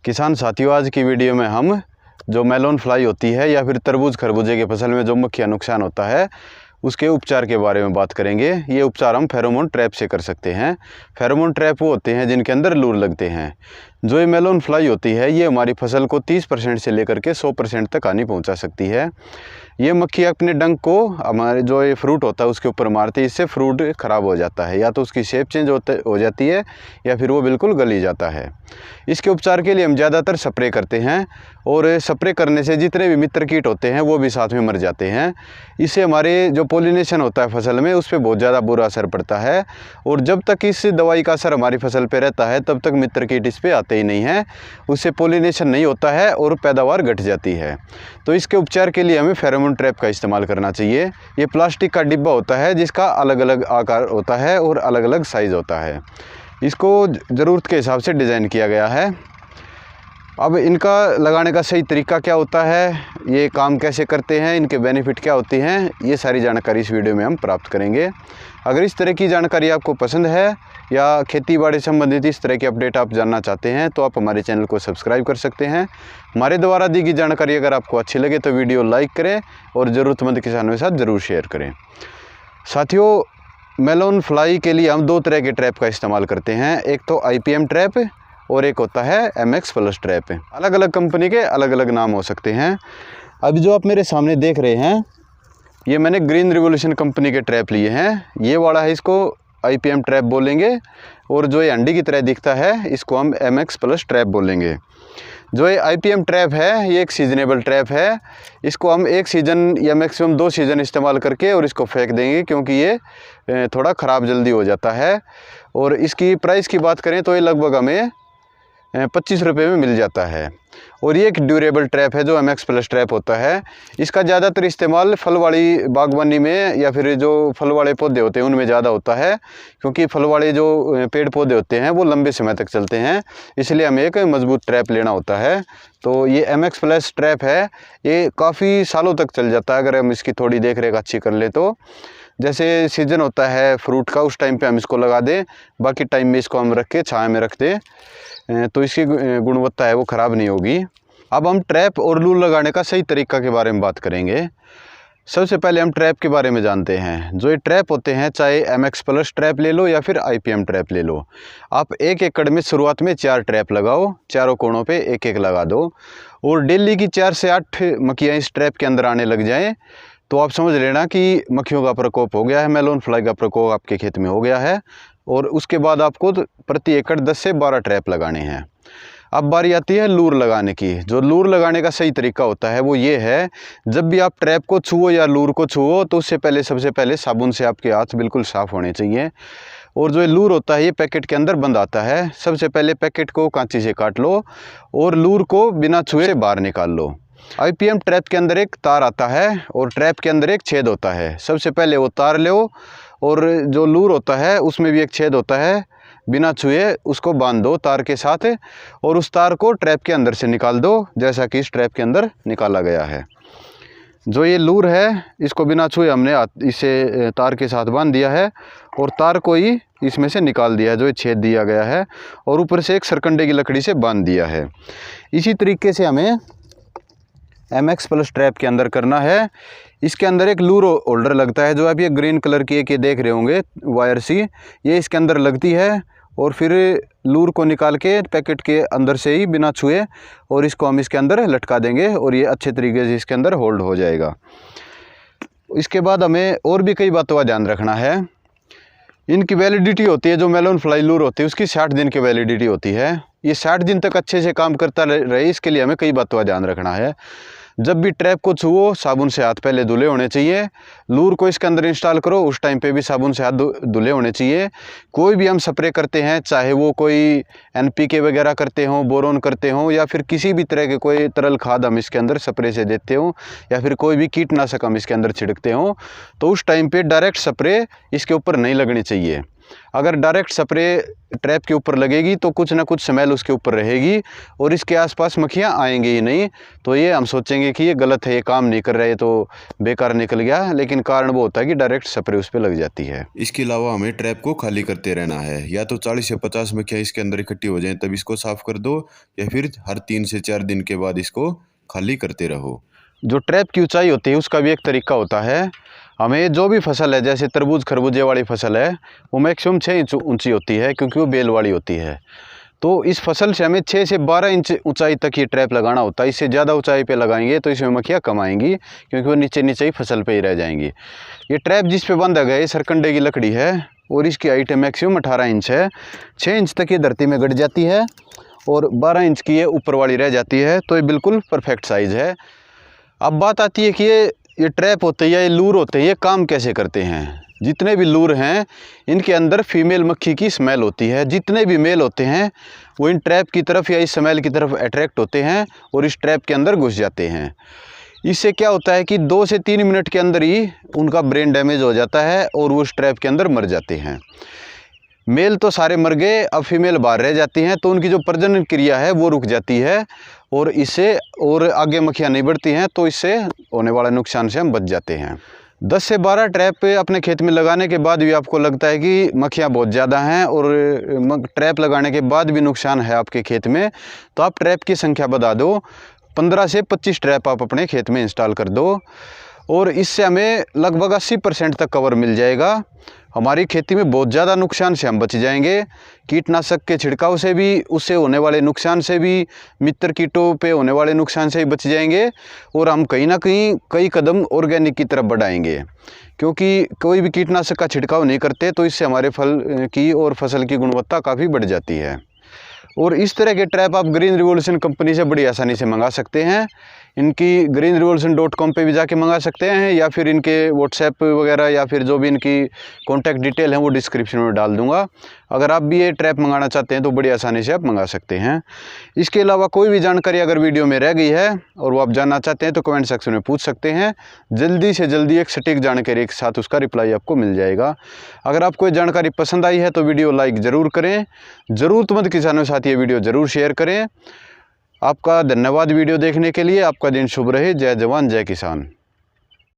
किसान साथियों, आज की वीडियो में हम जो मेलोन फ्लाई होती है या फिर तरबूज खरबूजे की फसल में जो मक्खियाँ नुकसान होता है उसके उपचार के बारे में बात करेंगे। ये उपचार हम फेरोमोन ट्रैप से कर सकते हैं। फेरोमोन ट्रैप वो होते हैं जिनके अंदर लूर लगते हैं। जो ये मेलोन फ्लाई होती है ये हमारी फसल को 30% से लेकर के 100% तक हानि पहुंचा सकती है। ये मक्खी अपने डंक को हमारे जो ये फ्रूट होता है उसके ऊपर मारती है, इससे फ्रूट ख़राब हो जाता है, या तो उसकी शेप चेंज हो जाती है या फिर वो बिल्कुल गल ही जाता है। इसके उपचार के लिए हम ज़्यादातर स्प्रे करते हैं और स्प्रे करने से जितने भी मित्र कीट होते हैं वो भी साथ में मर जाते हैं। इससे हमारे जो पोलिनेशन होता है फसल में उस पर बहुत ज़्यादा बुरा असर पड़ता है, और जब तक इस दवाई का असर हमारी फसल पे रहता है तब तक मित्र कीट इस पर आते ही नहीं हैं, उससे पोलिनेशन नहीं होता है और पैदावार घट जाती है। तो इसके उपचार के लिए हमें फेरोमोन ट्रैप का इस्तेमाल करना चाहिए। ये प्लास्टिक का डिब्बा होता है जिसका अलग अलग आकार होता है और अलग अलग साइज़ होता है। इसको ज़रूरत के हिसाब से डिज़ाइन किया गया है। अब इनका लगाने का सही तरीका क्या होता है, ये काम कैसे करते हैं, इनके बेनिफिट क्या होती हैं, ये सारी जानकारी इस वीडियो में हम प्राप्त करेंगे। अगर इस तरह की जानकारी आपको पसंद है या खेती बाड़ी संबंधित इस तरह की अपडेट आप जानना चाहते हैं तो आप हमारे चैनल को सब्सक्राइब कर सकते हैं। हमारे द्वारा दी गई जानकारी अगर आपको अच्छी लगे तो वीडियो लाइक करें और ज़रूरतमंद किसानों के साथ ज़रूर शेयर करें। साथियों, मेलोन फ्लाई के लिए हम 2 तरह के ट्रैप का इस्तेमाल करते हैं। एक तो IPM ट्रैप और एक होता है MX प्लस ट्रैप। अलग अलग कंपनी के अलग अलग नाम हो सकते हैं। अभी जो आप मेरे सामने देख रहे हैं ये मैंने ग्रीन रिवोल्यूशन कंपनी के ट्रैप लिए हैं। ये वाला है, इसको IPM ट्रैप बोलेंगे, और जो ये अंडी की तरह दिखता है इसको हम MX प्लस ट्रैप बोलेंगे। जो ये IPM ट्रैप है ये एक सीजनेबल ट्रैप है। इसको हम 1 सीज़न या मैक्सिमम 2 सीज़न इस्तेमाल करके और इसको फेंक देंगे, क्योंकि ये थोड़ा ख़राब जल्दी हो जाता है। और इसकी प्राइस की बात करें तो ये लगभग हमें 25 रुपये में मिल जाता है। और ये एक ड्यूरेबल ट्रैप है जो MX प्लस ट्रैप होता है। इसका ज़्यादातर इस्तेमाल फल वाली बागवानी में या फिर जो फल वाले पौधे होते हैं उनमें ज़्यादा होता है, क्योंकि फल वाले जो पेड़ पौधे होते हैं वो लंबे समय तक चलते हैं, इसलिए हमें एक मजबूत ट्रैप लेना होता है। तो ये MX प्लस ट्रैप है, ये काफ़ी सालों तक चल जाता है अगर हम इसकी थोड़ी देख रेख अच्छी कर ले तो। जैसे सीज़न होता है फ्रूट का उस टाइम पे हम इसको लगा दें, बाकी टाइम में इसको हम रख के छाया में रख दें तो इसकी गुणवत्ता है वो ख़राब नहीं होगी। अब हम ट्रैप और लूर लगाने का सही तरीका के बारे में बात करेंगे। सबसे पहले हम ट्रैप के बारे में जानते हैं। जो ये ट्रैप होते हैं, चाहे MX प्लस ट्रैप ले लो या फिर IPM ट्रैप ले लो, आप 1 एकड़ में शुरुआत में 4 ट्रैप लगाओ, चारों कोणों पे 1-1 लगा दो, और डेली की 4 से 8 मक्खियाँ इस ट्रैप के अंदर आने लग जाएँ तो आप समझ लेना कि मक्खियों का प्रकोप हो गया है, मेलोन फ्लाई का प्रकोप आपके खेत में हो गया है। और उसके बाद आपको प्रति एकड़ 10 से 12 ट्रैप लगाने हैं। अब बारी आती है लूर लगाने की। जो लूर लगाने का सही तरीका होता है वो ये है, जब भी आप ट्रैप को छुओ या लूर को छुओ तो उससे पहले सबसे पहले साबुन से आपके हाथ बिल्कुल साफ़ होने चाहिए। और जो ये लूर होता है ये पैकेट के अंदर बंद आता है। सबसे पहले पैकेट को कांची से काट लो और लूर को बिना छुए से बाहर निकाल लो। IPM ट्रैप के अंदर एक तार आता है और ट्रैप के अंदर एक छेद होता है। सबसे पहले वो तार लो, और जो लूर होता है उसमें भी एक छेद होता है, बिना छुए उसको बांध दो तार के साथ, और उस तार को ट्रैप के अंदर से निकाल दो, जैसा कि इस ट्रैप के अंदर निकाला गया है। जो ये लूर है इसको बिना छुए हमने इसे तार के साथ बांध दिया है और तार को ही इसमें से निकाल दिया है, जो ये छेद दिया गया है, और ऊपर से एक सरकंडे की लकड़ी से बांध दिया है। इसी तरीके से हमें MX प्लस ट्रैप के अंदर करना है। इसके अंदर एक लूर होल्डर लगता है, जो आप ये ग्रीन कलर की एक ये देख रहे होंगे वायर सी, ये इसके अंदर लगती है, और फिर लूर को निकाल के पैकेट के अंदर से ही बिना छुए और इसको हम इसके अंदर लटका देंगे और ये अच्छे तरीके से इसके अंदर होल्ड हो जाएगा। इसके बाद हमें और भी कई बातों का ध्यान रखना है। इनकी वैलिडिटी होती है, जो मेलोन फ्लाई लूर होती है उसकी 60 दिन की वैलिडिटी होती है। ये 60 दिन तक अच्छे से काम करता रहे, इसके लिए हमें कई बातों का ध्यान रखना है। जब भी ट्रैप को छुओ साबुन से हाथ पहले धुले होने चाहिए। लूर को इसके अंदर इंस्टॉल करो उस टाइम पे भी साबुन से हाथ धुले होने चाहिए। कोई भी हम स्प्रे करते हैं, चाहे वो कोई NPK वगैरह करते हों, बोरोन करते हों, या फिर किसी भी तरह के कोई तरल खाद हम इसके अंदर स्प्रे से देते हों, या फिर कोई भी कीटनाशक हम इसके अंदर छिड़कते हों, तो उस टाइम पे डायरेक्ट स्प्रे इसके ऊपर नहीं लगनी चाहिए। अगर डायरेक्ट स्प्रे ट्रैप के ऊपर लगेगी तो कुछ ना कुछ स्मेल उसके ऊपर रहेगी और इसके आसपास मक्खियाँ आएंगी ही नहीं। तो ये हम सोचेंगे कि ये गलत है, ये काम नहीं कर रहा है, तो बेकार निकल गया, लेकिन कारण वो होता है कि डायरेक्ट स्प्रे उस पर लग जाती है। इसके अलावा हमें ट्रैप को खाली करते रहना है, या तो 40 से 50 मक्खियाँ इसके अंदर इकट्ठी हो जाएं तब इसको साफ कर दो, या फिर हर 3 से 4 दिन के बाद इसको खाली करते रहो। जो ट्रैप की ऊंचाई होती है उसका भी एक तरीका होता है। हमें जो भी फसल है, जैसे तरबूज खरबूजे वाली फसल है, वो मैक्सिमम 6 इंच ऊंची होती है क्योंकि वो बेल वाली होती है। तो इस फसल से हमें 6 से 12 इंच ऊंचाई तक ये ट्रैप लगाना होता है। इससे ज़्यादा ऊंचाई पे लगाएंगे तो इसमें मक्खियाँ कम आएंगी क्योंकि वो नीचे नीचे ही फसल पे ही रह जाएंगी। ये ट्रैप जिस पे बांधा गया है सरकंडे की लकड़ी है और इसकी हाइट है मैक्सिमम 18 इंच है। 6 इंच तक ये धरती में गड़ जाती है और 12 इंच की ये ऊपर वाली रह जाती है, तो ये बिल्कुल परफेक्ट साइज़ है। अब बात आती है कि ये ट्रैप होते हैं या ये लूर होते हैं, ये काम कैसे करते हैं। जितने भी लूर हैं इनके अंदर फीमेल मक्खी की स्मेल होती है। जितने भी मेल होते हैं वो इन ट्रैप की तरफ या इस स्मेल की तरफ अट्रैक्ट होते हैं और इस ट्रैप के अंदर घुस जाते हैं। इससे क्या होता है कि 2 से 3 मिनट के अंदर ही उनका ब्रेन डैमेज हो जाता है और वो उस ट्रैप के अंदर मर जाते हैं। मेल तो सारे मर गए, अब फीमेल बाहर रह जाती हैं तो उनकी जो प्रजनन क्रिया है वो रुक जाती है और इससे और आगे मक्खियाँ नहीं बढ़ती हैं, तो इससे होने वाले नुकसान से हम बच जाते हैं। 10 से 12 ट्रैप अपने खेत में लगाने के बाद भी आपको लगता है कि मक्खियाँ बहुत ज़्यादा हैं और ट्रैप लगाने के बाद भी नुकसान है आपके खेत में, तो आप ट्रैप की संख्या बढ़ा दो। 15 से 25 ट्रैप आप अपने खेत में इंस्टॉल कर दो और इससे हमें लगभग 80% तक कवर मिल जाएगा। हमारी खेती में बहुत ज़्यादा नुकसान से हम बच जाएंगे। कीटनाशक के छिड़काव से भी, उससे होने वाले नुकसान से भी, मित्र कीटों पे होने वाले नुकसान से भी बच जाएंगे और हम कहीं ना कहीं कई कदम ऑर्गेनिक की तरफ बढ़ाएंगे। क्योंकि कोई भी कीटनाशक का छिड़काव नहीं करते तो इससे हमारे फल की और फसल की गुणवत्ता काफ़ी बढ़ जाती है। और इस तरह के ट्रैप आप ग्रीन रिवॉल्यूशन कंपनी से बड़ी आसानी से मंगा सकते हैं। इनकी greenrevolution.com पे भी जाके मंगा सकते हैं या फिर इनके व्हाट्सएप वगैरह या फिर जो भी इनकी कॉन्टैक्ट डिटेल है वो डिस्क्रिप्शन में डाल दूंगा। अगर आप भी ये ट्रैप मंगाना चाहते हैं तो बड़ी आसानी से आप मंगा सकते हैं। इसके अलावा कोई भी जानकारी अगर वीडियो में रह गई है और वो आप जानना चाहते हैं तो कमेंट सेक्शन में पूछ सकते हैं। जल्दी से जल्दी एक सटीक जानकारी के साथ उसका रिप्लाई आपको मिल जाएगा। अगर आपको ये जानकारी पसंद आई है तो वीडियो लाइक ज़रूर करें। ज़रूरतमंद किसानों के साथ ये वीडियो ज़रूर शेयर करें। आपका धन्यवाद वीडियो देखने के लिए। आपका दिन शुभ रहे। जय जवान जय किसान।